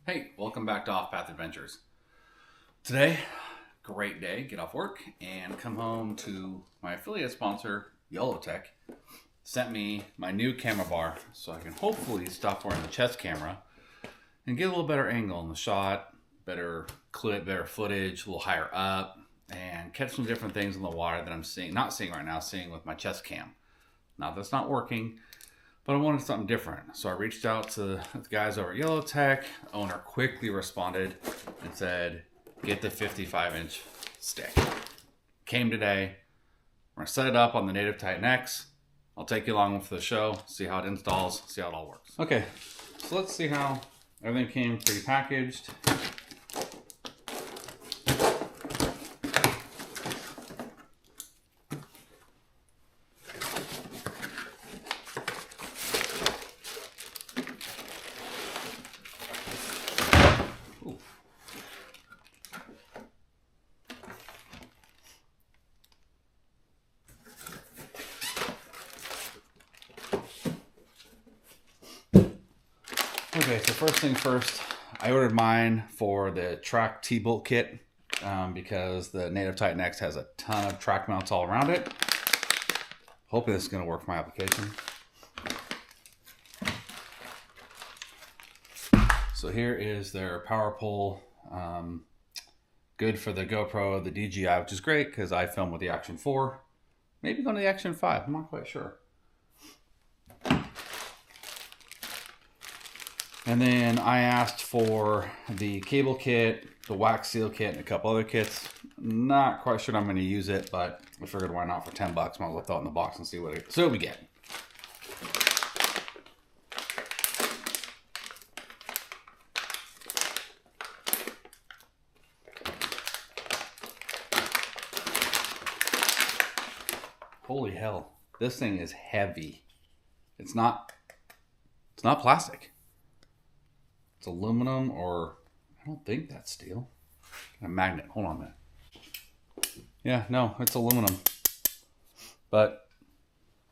Hey, welcome back to Off Path Adventures. Today, great day, get off work and come home to my affiliate sponsor, YOLOTEK, sent me my new camera bar so I can hopefully stop wearing the chest camera and get a little better angle in the shot, better clip, better footage, a little higher up, and catch some different things in the water that I'm not seeing right now, seeing with my chest cam. Now that's not working, but I wanted something different. So I reached out to the guys over at YOLOTEK. The owner quickly responded and said, get the 55-inch stick. Came today. We're going to set it up on the Native Titan X. I'll take you along for the show, see how it installs, see how it all works. Okay, so let's see how everything came pre-packaged. Okay, so first thing first, I ordered mine for the track T-bolt kit because the Native Titan X has a ton of track mounts all around it. Hoping this is going to work for my application. So here is their power pole. Good for the GoPro, the DJI, which is great because I film with the Action 4. Maybe going to the Action 5, I'm not quite sure. And then I asked for the cable kit, the wax seal kit, and a couple other kits. Not quite sure I'm going to use it, but I figured why not for 10 bucks. Might as well throw it in the box and see what we get. Holy hell, this thing is heavy. It's not plastic. It's aluminum, or I don't think that's steel. A magnet. Hold on a minute. Yeah, no, it's aluminum. But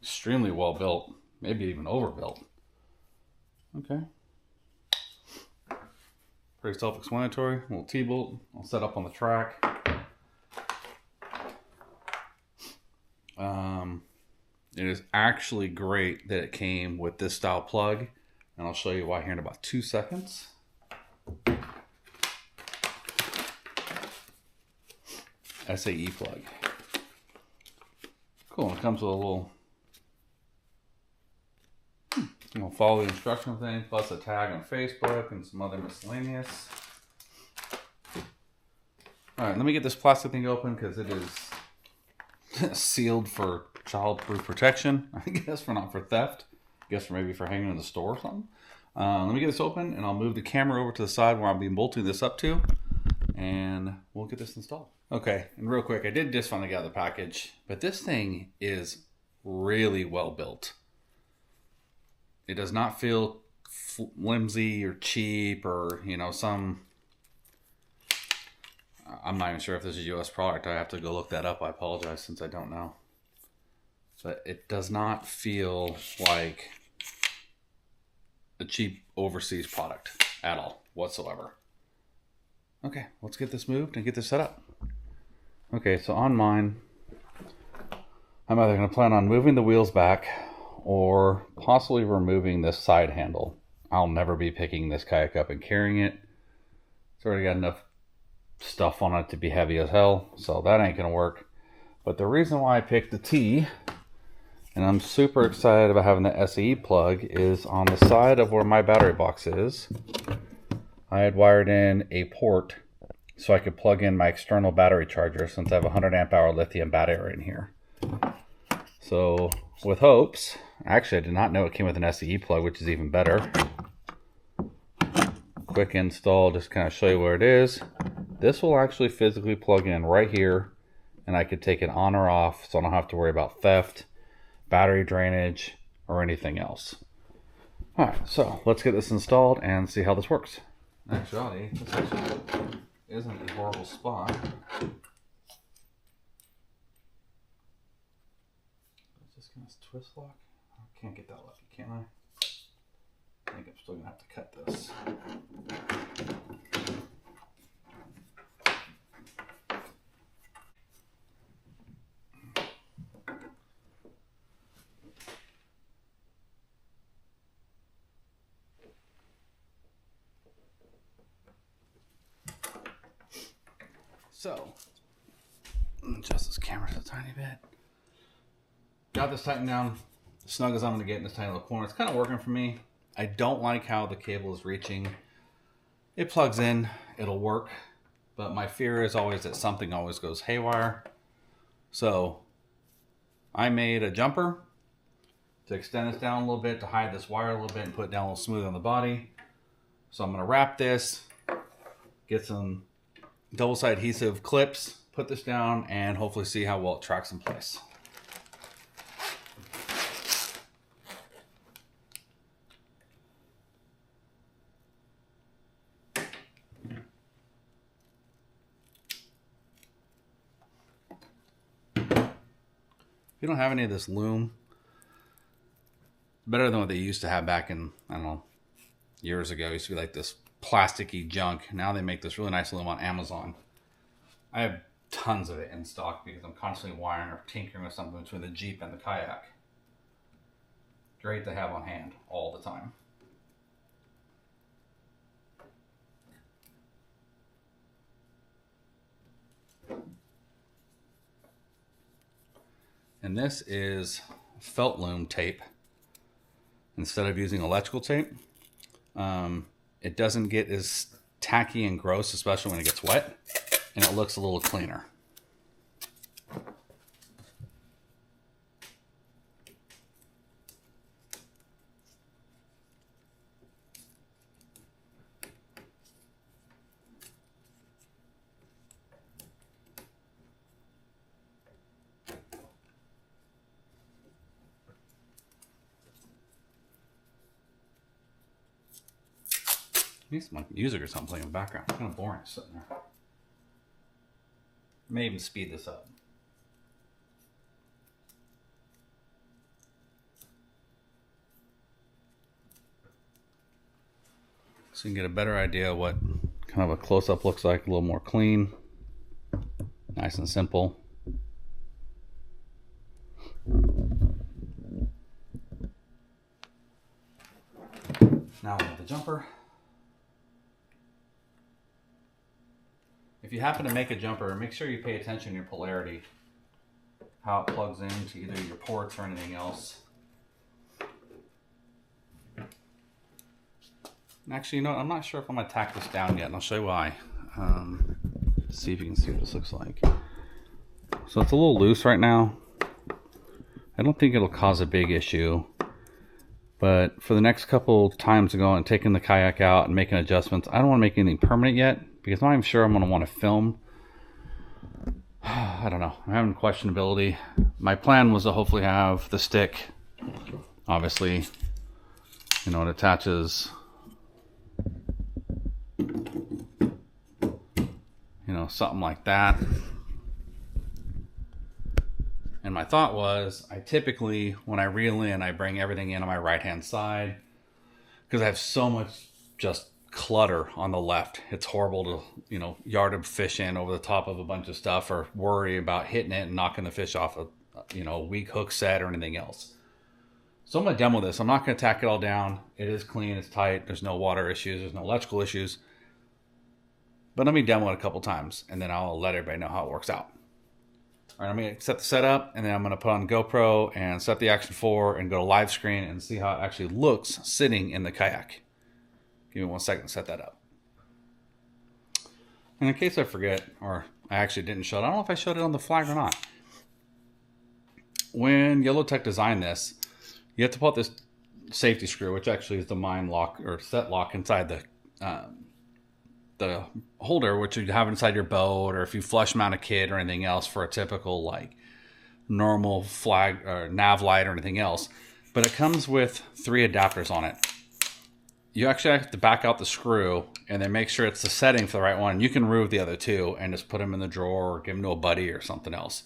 extremely well built. Maybe even overbuilt. Okay. Pretty self-explanatory. A little T-bolt. I'll set up on the track. It is actually great that it came with this style plug. And I'll show you why here in about 2 seconds. SAE plug. Cool, and it comes with a little, follow the instruction thing, plus a tag on Facebook and some other miscellaneous. Alright, let me get this plastic thing open because it is sealed for child-proof protection. I guess not for theft. I guess maybe for hanging in the store or something. Let me get this open and I'll move the camera over to the side where I'll be bolting this up to, and we'll get this installed. Okay, and real quick, I did just finally get out of the package, but this thing is really well built. It does not feel flimsy or cheap or, some... I'm not even sure if this is a US product. I have to go look that up. I apologize since I don't know. But it does not feel like a cheap overseas product at all whatsoever. Okay, let's get this moved and get this set up. Okay, so on mine, I'm either going to plan on moving the wheels back or possibly removing this side handle. I'll never be picking this kayak up and carrying it. It's already got enough stuff on it to be heavy as hell, so that ain't going to work. But the reason why I picked the T, and I'm super excited about having the SAE plug, is on the side of where my battery box is. I had wired in a port so I could plug in my external battery charger since I have a 100 amp hour lithium battery in here. So with hopes, actually I did not know it came with an SAE plug, which is even better. Quick install, just kind of show you where it is. This will actually physically plug in right here, and I could take it on or off so I don't have to worry about theft, battery drainage, or anything else. Alright, so let's get this installed and see how this works. Actually, this actually isn't a horrible spot. Is this going to twist lock? I can't get that lucky, can I? I think I'm still going to have to cut this. So, adjust this camera just a tiny bit. Got this tightened down, snug as I'm going to get in this tiny little corner. It's kind of working for me. I don't like how the cable is reaching. It plugs in, it'll work, but my fear is always that something always goes haywire. So, I made a jumper to extend this down a little bit, to hide this wire a little bit and put it down a little smooth on the body. So I'm going to wrap this, get some double-sided adhesive clips, put this down, and hopefully see how well it tracks in place. If you don't have any of this loom, better than what they used to have back in, I don't know, years ago. It used to be like this plasticky junk. Now they make this really nice loom on Amazon. I have tons of it in stock because I'm constantly wiring or tinkering with something between the Jeep and the Kayak. Great to have on hand all the time. And this is felt loom tape instead of using electrical tape. It doesn't get as tacky and gross, especially when it gets wet, and it looks a little cleaner. Need some music or something playing in the background. It's kind of boring sitting there. May even speed this up. So you can get a better idea of what kind of a close-up looks like, a little more clean, nice and simple. Now we have the jumper. If you happen to make a jumper, make sure you pay attention to your polarity, how it plugs into either your ports or anything else. And actually, you know, I'm not sure if I'm going to tack this down yet, and I'll show you why. See if you can see what this looks like. So it's a little loose right now. I don't think it'll cause a big issue, but for the next couple times to go and taking the Kayak out and making adjustments, I don't want to make anything permanent yet, because I'm not even sure I'm going to want to film. I don't know. I'm having questionability. My plan was to hopefully have the stick, obviously, you know, it attaches, you know, something like that. And my thought was, I typically, when I reel in, I bring everything in on my right-hand side, because I have so much just clutter on the left. It's horrible to, you know, yard a fish in over the top of a bunch of stuff, or worry about hitting it and knocking the fish off a, you know, weak hook set or anything else. So I'm going to demo this. I'm not going to tack it all down. It is clean, it's tight, there's no water issues, there's no electrical issues. But let me demo it a couple times, and then I'll let everybody know how it works out. All right, I'm going to set the setup, and then I'm going to put on GoPro and set the Action 4 and go to live screen and see how it actually looks sitting in the Kayak. Give me 1 second to set that up. And in case I forget, or I actually didn't show it, I don't know if I showed it on the flag or not. When YOLOTEK designed this, you have to pull out this safety screw, which actually is the mine lock or set lock inside the holder, which you have inside your boat, or if you flush mount a kit or anything else for a typical like normal flag or nav light or anything else. But it comes with 3 adapters on it. You actually have to back out the screw and then make sure it's the setting for the right one. You can remove the other 2 and just put them in the drawer or give them to a buddy or something else.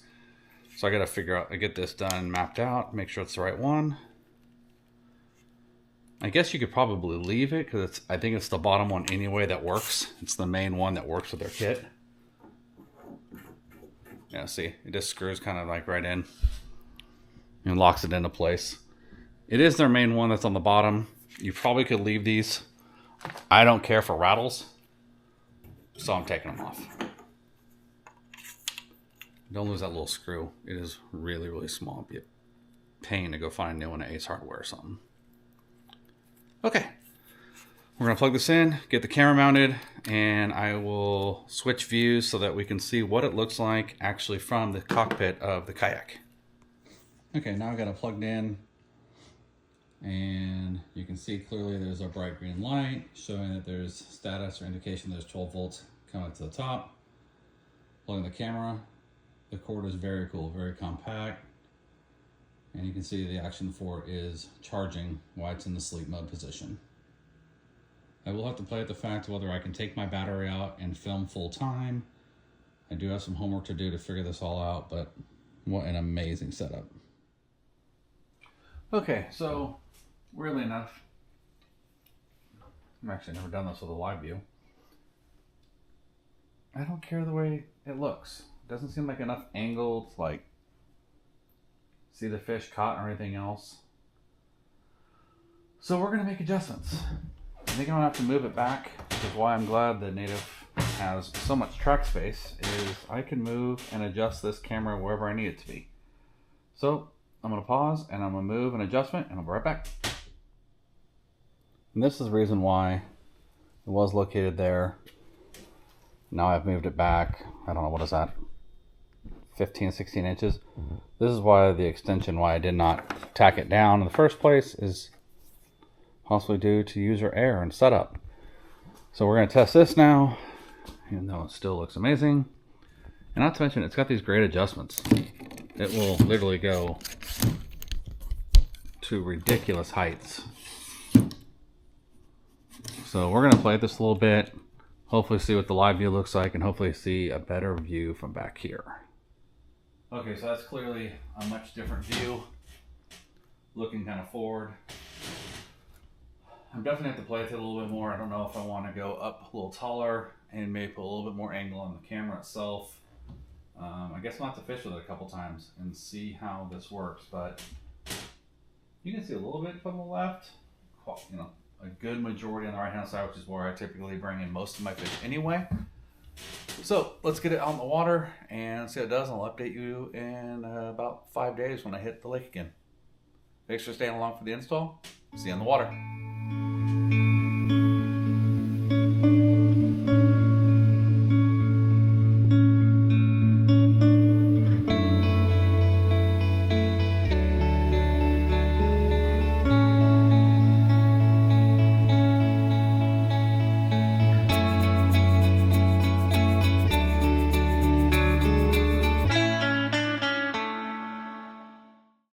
So I got to figure out, I get this done, mapped out, make sure it's the right one. I guess you could probably leave it because I think it's the bottom one anyway that works. It's the main one that works with their kit. Yeah, see, it just screws kind of like right in and locks it into place. It is their main one that's on the bottom. You probably could leave these. I don't care for rattles, so I'm taking them off. Don't lose that little screw. It is really, really small. It'd be a pain to go find new one at Ace Hardware or something. Okay. We're going to plug this in, get the camera mounted, and I will switch views so that we can see what it looks like actually from the cockpit of the Kayak. Okay, now I've got it plugged in, and you can see clearly there's a bright green light showing that there's status or indication there's 12 volts coming to the top. Plugging the camera. The cord is very cool, very compact. And you can see the action for it is charging while it's in the sleep mode position. I will have to play with the fact whether I can take my battery out and film full time. I do have some homework to do to figure this all out, but what an amazing setup. Okay, so weirdly enough, I've actually never done this with a live view. I don't care the way it looks. It doesn't seem like enough angle to like see the fish caught or anything else. So we're gonna make adjustments. I think I'm gonna have to move it back, which is why I'm glad the Native has so much track space, is I can move and adjust this camera wherever I need it to be. So I'm gonna pause and I'm gonna move an adjustment and I'll be right back. And this is the reason why it was located there. Now I've moved it back. I don't know, what is that? 15, 16 inches. This is why the extension, why I did not tack it down in the first place, is possibly due to user error and setup. So we're going to test this now, even though it still looks amazing. And not to mention, it's got these great adjustments. It will literally go to ridiculous heights. So we're going to play this a little bit, hopefully see what the live view looks like, and hopefully see a better view from back here. Okay, so that's clearly a much different view, looking kind of forward. I'm definitely have to play with it a little bit more. I don't know if I want to go up a little taller and maybe put a little bit more angle on the camera itself. I guess I'll have to fish with it a couple times and see how this works, but you can see a little bit from the left, you know, a good majority on the right hand side, which is where I typically bring in most of my fish anyway. So let's get it out in the water and see how it does, and I'll update you in about 5 days when I hit the lake again. Thanks for staying along for the install. See you on the water.